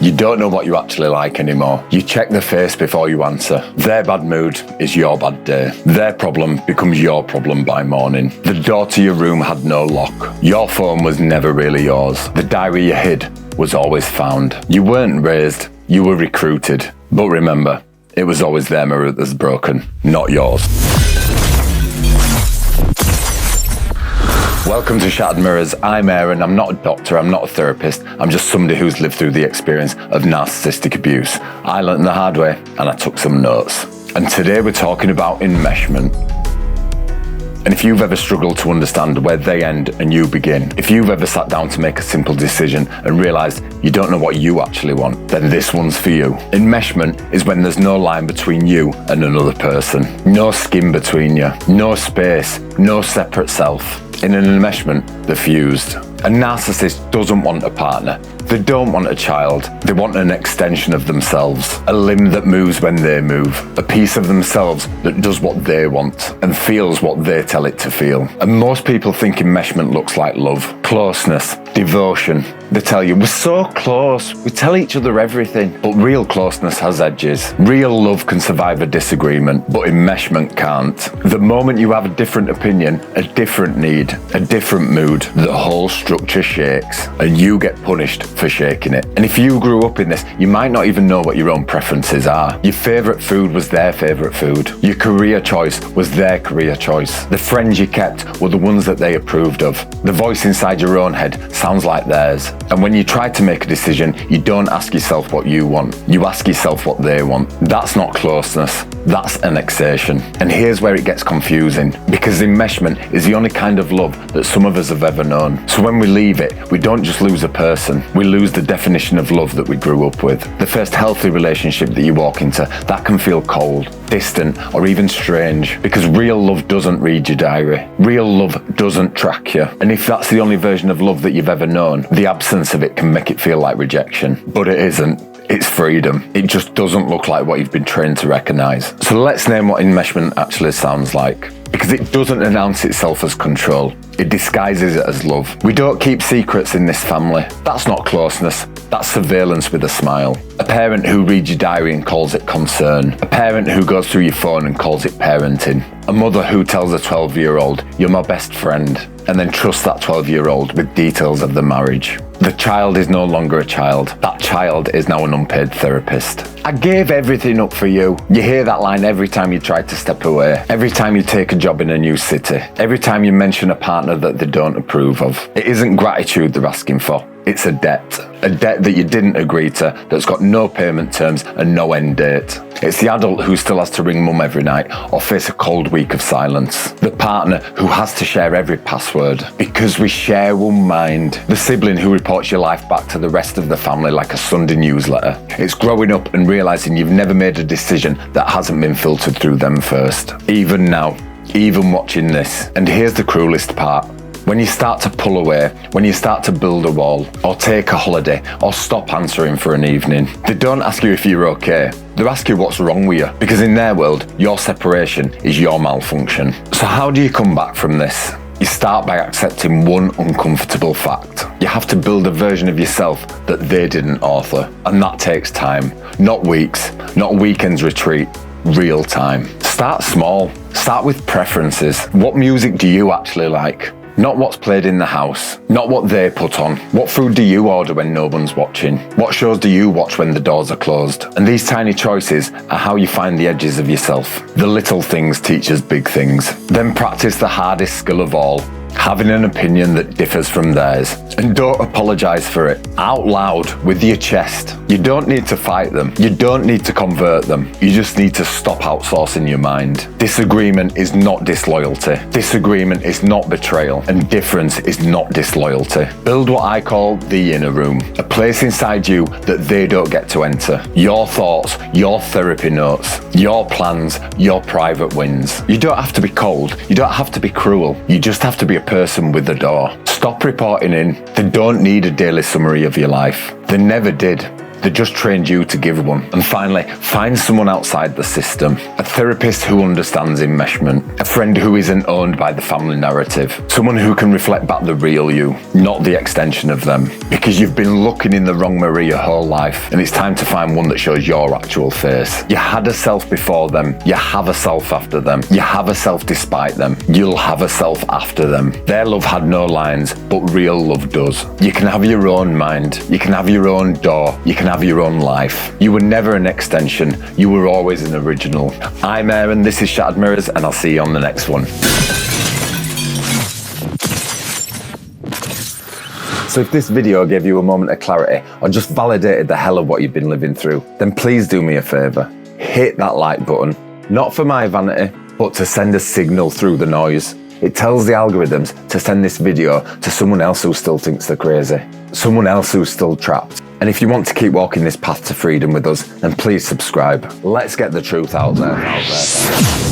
You don't know what you actually like anymore. You check the face before you answer. Their bad mood is your bad day. Their problem becomes your problem by morning. The door to your room had no lock. Your phone was never really yours. The diary you hid was always found. You weren't raised, you were recruited. But remember, it was always their mirror that's broken, not yours. Welcome to Shattered Mirrors. I'm Aaron. I'm not a doctor, I'm not a therapist. I'm just somebody who's lived through the experience of narcissistic abuse. I learned the hard way and I took some notes. And today we're talking about enmeshment. And if you've ever struggled to understand where they end and you begin, if you've ever sat down to make a simple decision and realised you don't know what you actually want, then this one's for you. Enmeshment is when there's no line between you and another person. No skin between you. No space. No separate self. In an enmeshment, they're fused. A narcissist doesn't want a partner. They don't want a child. They want an extension of themselves, a limb that moves when they move, a piece of themselves that does what they want and feels what they tell it to feel. And most people think enmeshment looks like love, closeness, devotion. They tell you, we're so close, we tell each other everything. But real closeness has edges. Real love can survive a disagreement, but enmeshment can't. The moment you have a different opinion, a different need, a different mood, the whole structure shakes and you get punished for shaking it. And if you grew up in this, you might not even know what your own preferences are. Your favourite food was their favourite food. Your career choice was their career choice. The friends you kept were the ones that they approved of. The voice inside your own head sounds like theirs. And when you try to make a decision, you don't ask yourself what you want. You ask yourself what they want. That's not closeness. That's annexation. And here's where it gets confusing, because enmeshment is the only kind of love that some of us have ever known. So when we leave it, we don't just lose a person, we lose the definition of love that we grew up with. The first healthy relationship that you walk into, that can feel cold, distant, or even strange, because real love doesn't read your diary. Real love doesn't track you. And if that's the only version of love that you've ever known, the absence of it can make it feel like rejection. But it isn't. It's freedom. It just doesn't look like what you've been trained to recognise. So let's name what enmeshment actually sounds like. Because it doesn't announce itself as control. It disguises it as love. We don't keep secrets in this family. That's not closeness. That's surveillance with a smile. A parent who reads your diary and calls it concern. A parent who goes through your phone and calls it parenting. A mother who tells a 12-year-old, you're my best friend, and then trusts that 12-year-old with details of the marriage. The child is no longer a child. That child is now an unpaid therapist. I gave everything up for you. You hear that line every time you try to step away. Every time you take a job in a new city. Every time you mention a partner that they don't approve of. It isn't gratitude they're asking for. It's a debt. A debt that you didn't agree to, that's got no payment terms and no end date. It's the adult who still has to ring mum every night or face a cold week of silence. The partner who has to share every password because we share one mind. The sibling who reports your life back to the rest of the family like a Sunday newsletter. It's growing up and realising you've never made a decision that hasn't been filtered through them first. Even now, even watching this. And here's the cruelest part. When you start to pull away, when you start to build a wall, or take a holiday, or stop answering for an evening, they don't ask you if you're okay. They ask you what's wrong with you, because in their world, your separation is your malfunction. So how do you come back from this? You start by accepting one uncomfortable fact. You have to build a version of yourself that they didn't author, and that takes time. Not weeks, not a weekend's retreat, real time. Start small. Start with preferences. What music do you actually like? Not what's played in the house, not what they put on. What food do you order when no one's watching? What shows do you watch when the doors are closed? And these tiny choices are how you find the edges of yourself. The little things teach us big things. Then practice the hardest skill of all, having an opinion that differs from theirs. And don't apologise for it. Out loud, with your chest. You don't need to fight them. You don't need to convert them. You just need to stop outsourcing your mind. Disagreement is not disloyalty. Disagreement is not betrayal. And difference is not disloyalty. Build what I call the inner room. A place inside you that they don't get to enter. Your thoughts, your therapy notes, your plans, your private wins. You don't have to be cold. You don't have to be cruel. You just have to be a person with the door. Stop reporting in. They don't need a daily summary of your life. They never did. They just trained you to give one. And finally, find someone outside the system. A therapist who understands enmeshment. A friend who isn't owned by the family narrative. Someone who can reflect back the real you, not the extension of them. Because you've been looking in the wrong mirror your whole life, and it's time to find one that shows your actual face. You had a self before them. You have a self after them. You have a self despite them. You'll have a self after them. Their love had no lines, but real love does. You can have your own mind. You can have your own door. You can have your own life. You were never an extension. You were always an original. I'm Aaron, this is Shattered Mirrors, and I'll see you on the next one. So if this video gave you a moment of clarity or just validated the hell of what you've been living through, then please do me a favour. Hit that like button. Not for my vanity, but to send a signal through the noise. It tells the algorithms to send this video to someone else who still thinks they're crazy. Someone else who's still trapped. And if you want to keep walking this path to freedom with us, then please subscribe. Let's get the truth out there.